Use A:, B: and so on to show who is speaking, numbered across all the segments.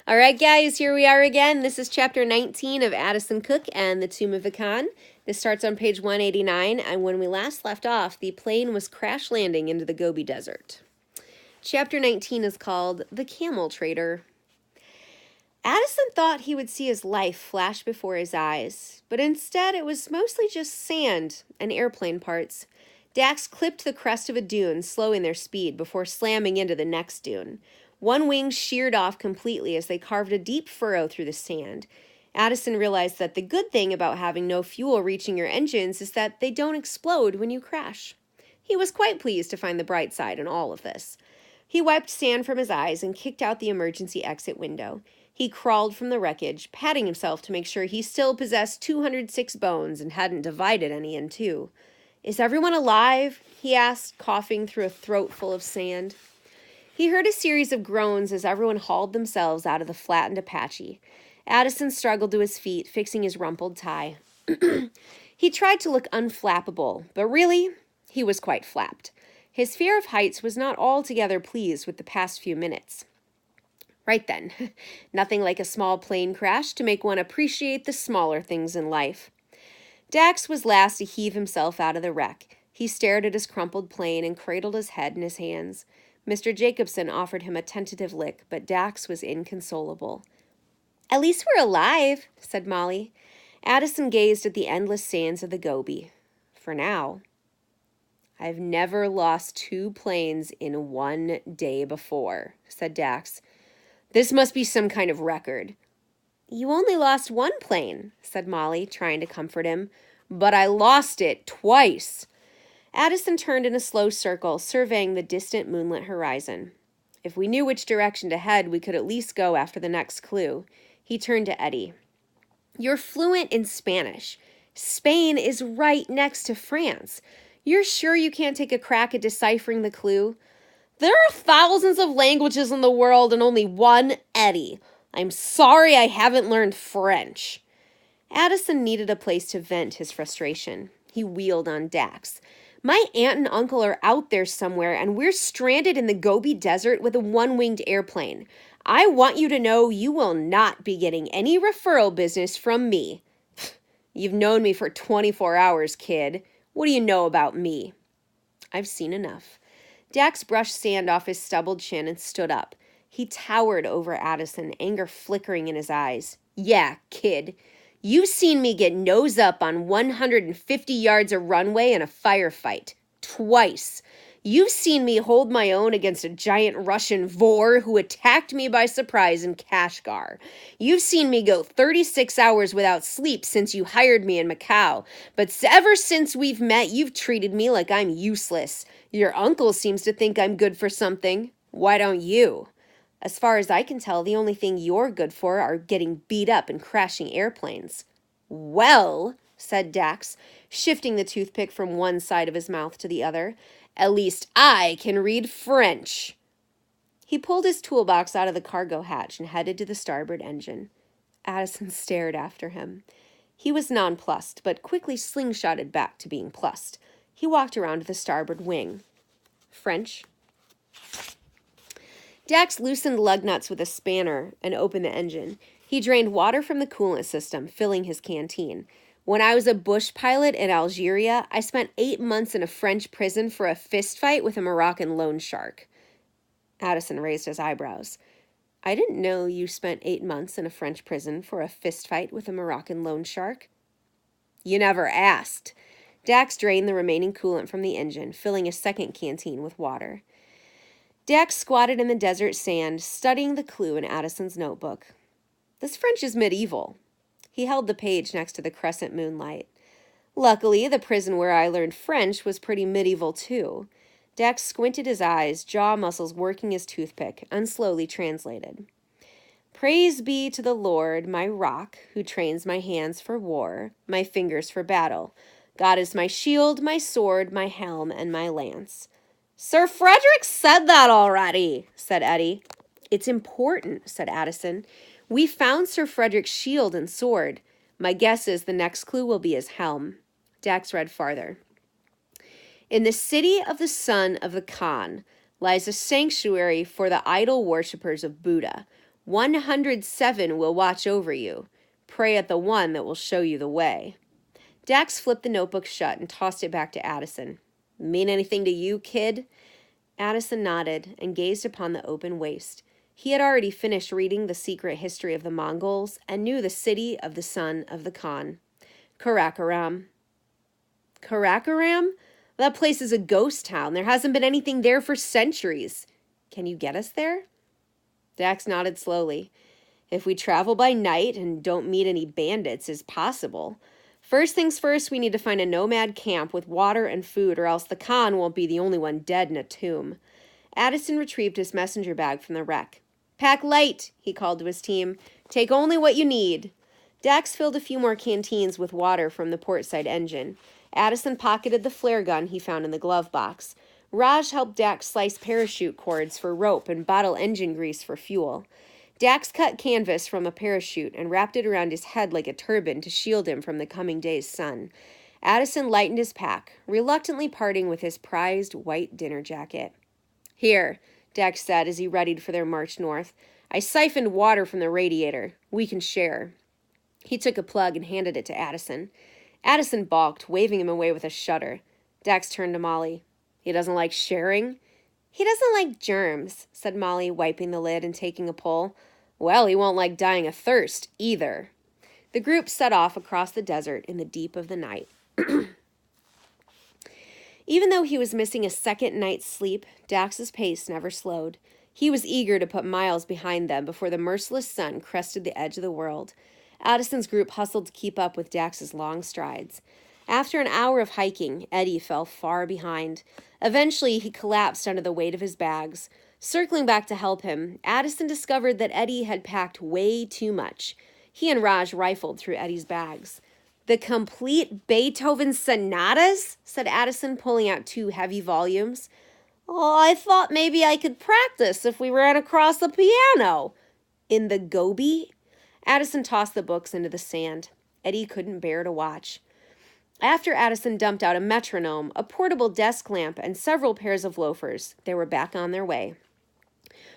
A: All right, guys, here we are again. This is chapter 19 of Addison Cook and the Tomb of Akan. This starts on page 189, and when we last left off, the plane was crash landing into the Gobi Desert. Chapter 19 is called The Camel Trader. Addison thought he would see his life flash before his eyes, but instead it was mostly just sand and airplane parts. Dax clipped the crest of a dune, slowing their speed before slamming into the next dune. One wing sheared off completely as they carved a deep furrow through the sand. Addison realized that the good thing about having no fuel reaching your engines is that they don't explode when you crash. He was quite pleased to find the bright side in all of this. He wiped sand from his eyes and kicked out the emergency exit window. He crawled from the wreckage, patting himself to make sure he still possessed 206 bones and hadn't divided any in two. "Is everyone alive?" he asked, coughing through a throat full of sand. He heard a series of groans as everyone hauled themselves out of the flattened Apache. Addison struggled to his feet, fixing his rumpled tie. He tried to look unflappable, but really, he was quite flapped. His fear of heights was not altogether pleased with the past few minutes. Right then, nothing like a small plane crash to make one appreciate the smaller things in life. Dax was last to heave himself out of the wreck. He stared at his crumpled plane and cradled his head in his hands. Mr. Jacobson offered him a tentative lick, but Dax was inconsolable. "At least we're alive," said Molly. Addison gazed at the endless sands of the Gobi. For now. "I've never lost 2 planes in 1 day before," said Dax. "This must be some kind of record." "You only lost 1 plane," said Molly, trying to comfort him. "But I lost it twice." Addison turned in a slow circle, surveying the distant moonlit horizon. "If we knew which direction to head, we could at least go after the next clue." He turned to Eddie. "You're fluent in Spanish. Spain is right next to France. You're sure you can't take a crack at deciphering the clue?" "There are thousands of languages in the world and only one Eddie. I'm sorry I haven't learned French." Addison needed a place to vent his frustration. He wheeled on Dax. "My aunt and uncle are out there somewhere, and we're stranded in the Gobi Desert with a one-winged airplane. I want you to know you will not be getting any referral business from me." "You've known me for 24 hours, kid. What do you know about me?" "I've seen enough." Dax brushed sand off his stubbled chin and stood up. He towered over Addison, anger flickering in his eyes. "Yeah, kid. You've seen me get nose up on 150 yards of runway in a firefight. Twice. You've seen me hold my own against a giant Russian vor who attacked me by surprise in Kashgar. You've seen me go 36 hours without sleep since you hired me in Macau. But ever since we've met, you've treated me like I'm useless. Your uncle seems to think I'm good for something. Why don't you? As far as I can tell, the only thing you're good for are getting beat up and crashing airplanes." "Well," said Dax, shifting the toothpick from one side of his mouth to the other, "at least I can read French." He pulled his toolbox out of the cargo hatch and headed to the starboard engine. Addison stared after him. He was nonplussed, but quickly slingshotted back to being plussed. He walked around to the starboard wing. "French?" Dax loosened lug nuts with a spanner and opened the engine. He drained water from the coolant system, filling his canteen. "When I was a bush pilot in Algeria, I spent 8 months in a French prison for a fistfight with a Moroccan loan shark." Addison raised his eyebrows. "I didn't know you spent 8 months in a French prison for a fistfight with a Moroccan loan shark." "You never asked." Dax drained the remaining coolant from the engine, filling a second canteen with water. Dax squatted in the desert sand, studying the clue in Addison's notebook. "This French is medieval." He held the page next to the crescent moonlight. "Luckily, the prison where I learned French was pretty medieval, too." Dax squinted his eyes, jaw muscles working his toothpick, and slowly translated. "Praise be to the Lord, my rock, who trains my hands for war, my fingers for battle. God is my shield, my sword, my helm, and my lance." "Sir Frederick said that already," said Eddie. "It's important," said Addison. "We found Sir Frederick's shield and sword. My guess is the next clue will be his helm." Dax read farther. "In the city of the son of the Khan lies a sanctuary for the idol worshippers of Buddha. 107 will watch over you. Pray at the one that will show you the way. Dax flipped the notebook shut and tossed it back to Addison. Mean anything to you, kid? Addison nodded and gazed upon the open waste. He had already finished reading The Secret History of the Mongols and knew the city of the son of the Khan. Karakoram. Karakoram? That place is a ghost town. There hasn't been anything there for centuries. Can you get us there? Dax nodded slowly. If we travel by night and don't meet any bandits, it's possible. First things first, we need to find a nomad camp with water and food, or else the Khan won't be the only one dead in a tomb. Addison retrieved his messenger bag from the wreck. Pack light, he called to his team. Take only what you need. Dax filled a few more canteens with water from the portside engine. Addison pocketed the flare gun he found in the glove box. Raj helped Dax slice parachute cords for rope and bottle engine grease for fuel. Dax cut canvas from a parachute and wrapped it around his head like a turban to shield him from the coming day's sun. Addison lightened his pack, reluctantly parting with his prized white dinner jacket. Here, Dax said as he readied for their march north. I siphoned water from the radiator. We can share. He took a plug and handed it to Addison. Addison balked, waving him away with a shudder. Dax turned to Molly. He doesn't like sharing? He doesn't like germs, said Molly, wiping the lid and taking a pull. Well, he won't like dying of thirst, either. The group set off across the desert in the deep of the night. Even though he was missing a second night's sleep, Dax's pace never slowed. He was eager to put miles behind them before the merciless sun crested the edge of the world. Addison's group hustled to keep up with Dax's long strides. After an hour of hiking, Eddie fell far behind. Eventually, he collapsed under the weight of his bags. Circling back to help him, Addison discovered that Eddie had packed way too much. He and Raj rifled through Eddie's bags. The complete Beethoven sonatas? Said Addison, pulling out 2 heavy volumes. Oh, I thought maybe I could practice if we ran across the piano. In the Gobi? Addison tossed the books into the sand. Eddie couldn't bear to watch. After Addison dumped out a metronome, a portable desk lamp, and several pairs of loafers, they were back on their way.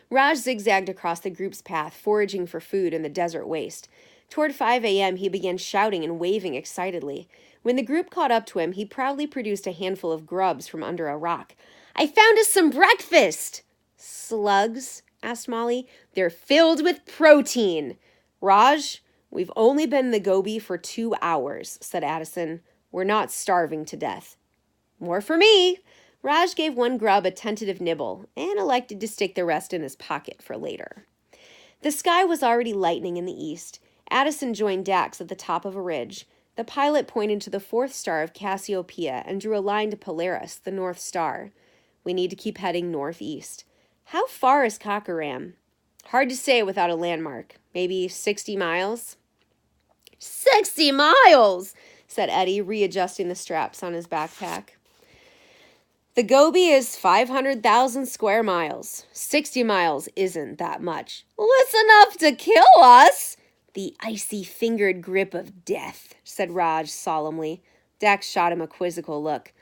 A: Raj zigzagged across the group's path, foraging for food in the desert waste. Toward 5 a.m., he began shouting and waving excitedly. When the group caught up to him, he proudly produced a handful of grubs from under a rock. I found us some breakfast! Slugs? Asked Molly. They're filled with protein. Raj, we've only been in the Gobi for 2 hours, said Addison. We're not starving to death. More for me. Raj gave one grub a tentative nibble and elected to stick the rest in his pocket for later. The sky was already lightening in the east. Addison joined Dax at the top of a ridge. The pilot pointed to the 4th star of Cassiopeia and drew a line to Polaris, the North Star. We need to keep heading northeast. How far is Kakaram? Hard to say without a landmark. Maybe 60 miles? 60 miles! Said Eddie, readjusting the straps on his backpack. The Gobi is 500,000 square miles. 60 miles isn't that much. Well, it's enough to kill us. The icy-fingered grip of death, said Raj solemnly. Dax shot him a quizzical look.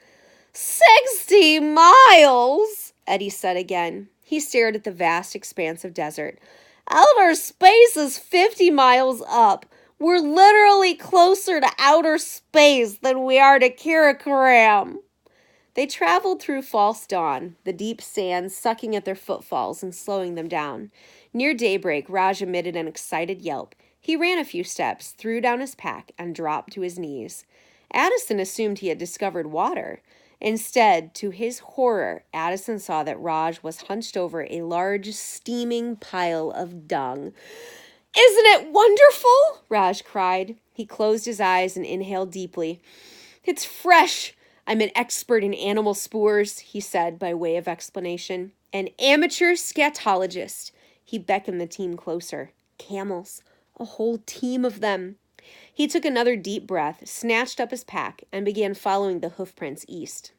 A: 60 miles, Eddie said again. He stared at the vast expanse of desert. Outer space is 50 miles up. We're literally closer to outer space than we are to Karakoram. They traveled through false dawn, the deep sand sucking at their footfalls and slowing them down. Near daybreak, Raj emitted an excited yelp. He ran a few steps, threw down his pack, and dropped to his knees. Addison assumed he had discovered water. Instead, to his horror, Addison saw that Raj was hunched over a large, steaming pile of dung. Isn't it wonderful? Raj cried. He closed his eyes and inhaled deeply. It's fresh. I'm an expert in animal spores, he said by way of explanation. An amateur scatologist. He beckoned the team closer. Camels. A whole team of them. He took another deep breath, snatched up his pack, and began following the hoofprints east.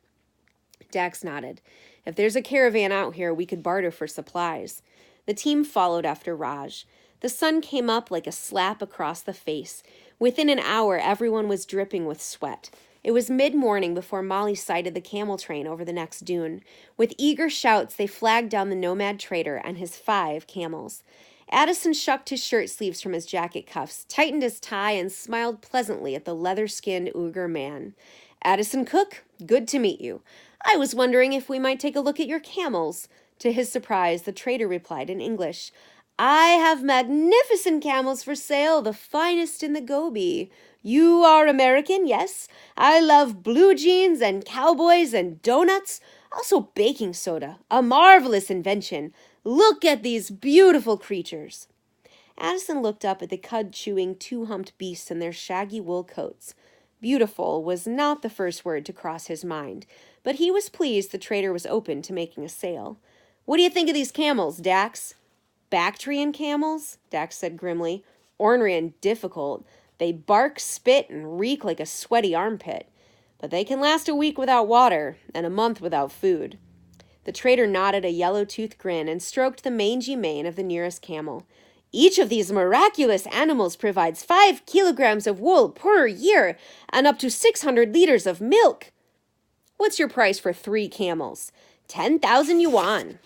A: Dax nodded. If there's a caravan out here, we could barter for supplies. The team followed after Raj. The sun came up like a slap across the face. Within an hour, everyone was dripping with sweat. It was mid-morning before Molly sighted the camel train over the next dune. With eager shouts, they flagged down the nomad trader and his 5 camels. Addison shucked his shirt sleeves from his jacket cuffs, tightened his tie, and smiled pleasantly at the leather-skinned Uyghur man. Addison Cook, good to meet you. I was wondering if we might take a look at your camels. To his surprise, the trader replied in English, I have magnificent camels for sale, the finest in the Gobi. You are American, yes? I love blue jeans and cowboys and donuts, also baking soda, a marvelous invention. Look at these beautiful creatures. Addison looked up at the cud-chewing, two-humped beasts in their shaggy wool coats. Beautiful was not the first word to cross his mind, but he was pleased the trader was open to making a sale. What do you think of these camels, Dax? Bactrian camels? Dax said grimly. Ornery and difficult. They bark, spit, and reek like a sweaty armpit. But they can last a week without water, and a month without food. The trader nodded a yellow-toothed grin and stroked the mangy mane of the nearest camel. Each of these miraculous animals provides 5 kilograms of wool per year and up to 600 liters of milk. What's your price for 3 camels? 10,000 yuan.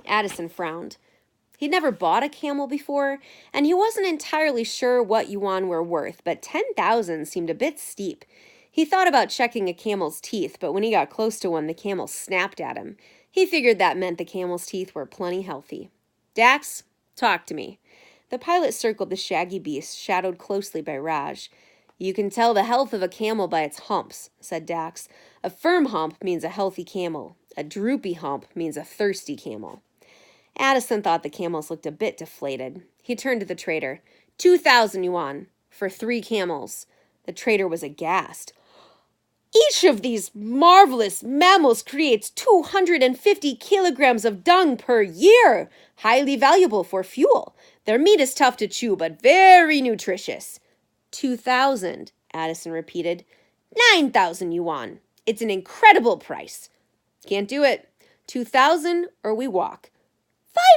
A: Addison frowned. He'd never bought a camel before, and he wasn't entirely sure what yuan were worth, but 10,000 seemed a bit steep. He thought about checking a camel's teeth, but when he got close to one, the camel snapped at him. He figured that meant the camel's teeth were plenty healthy. Dax, talk to me. The pilot circled the shaggy beast, shadowed closely by Raj. You can tell the health of a camel by its humps, said Dax. A firm hump means a healthy camel. A droopy hump means a thirsty camel. Addison thought the camels looked a bit deflated. He turned to the trader. 2,000 yuan for 3 camels. The trader was aghast. Each of these marvelous mammals creates 250 kilograms of dung per year, highly valuable for fuel. Their meat is tough to chew, but very nutritious. 2,000, Addison repeated. 9,000 yuan. It's an incredible price. Can't do it. 2,000 or we walk.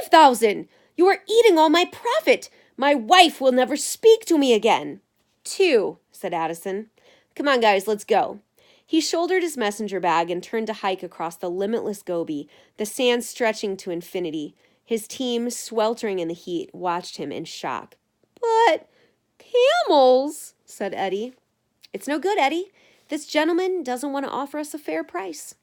A: 5,000! You are eating all my profit. My wife will never speak to me again. 2, said Addison. Come on, guys, let's go. He shouldered his messenger bag and turned to hike across the limitless Gobi, the sand stretching to infinity. His team, sweltering in the heat, watched him in shock. But camels, said Eddie. It's no good, Eddie. This gentleman doesn't want to offer us a fair price.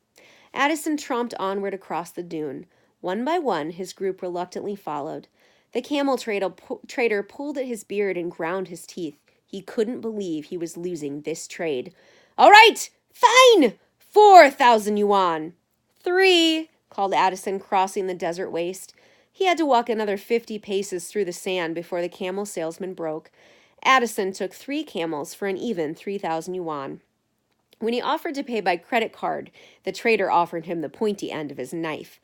A: Addison tromped onward across the dune. One by one, his group reluctantly followed. The camel trader pulled at his beard and ground his teeth. He couldn't believe he was losing this trade. All right, fine! 4,000 yuan. 3, called Addison, crossing the desert waste. He had to walk another 50 paces through the sand before the camel salesman broke. Addison took 3 camels for an even 3,000 yuan. When he offered to pay by credit card, the trader offered him the pointy end of his knife.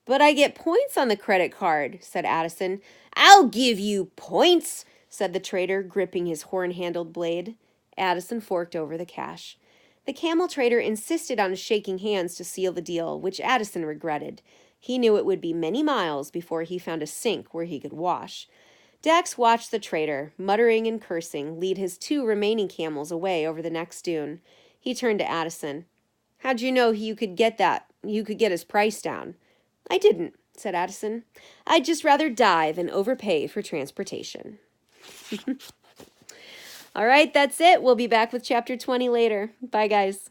A: But I get points on the credit card, said Addison. I'll give you points, said the trader, gripping his horn-handled blade. Addison forked over the cash. The camel trader insisted on shaking hands to seal the deal, which Addison regretted. He knew it would be many miles before he found a sink where he could wash. Dax watched the trader, muttering and cursing, lead his 2 remaining camels away over the next dune. He turned to Addison. How'd you know you could get his price down? I didn't, said Addison. I'd just rather die than overpay for transportation. All right, that's it. We'll be back with chapter 20 later. Bye, guys.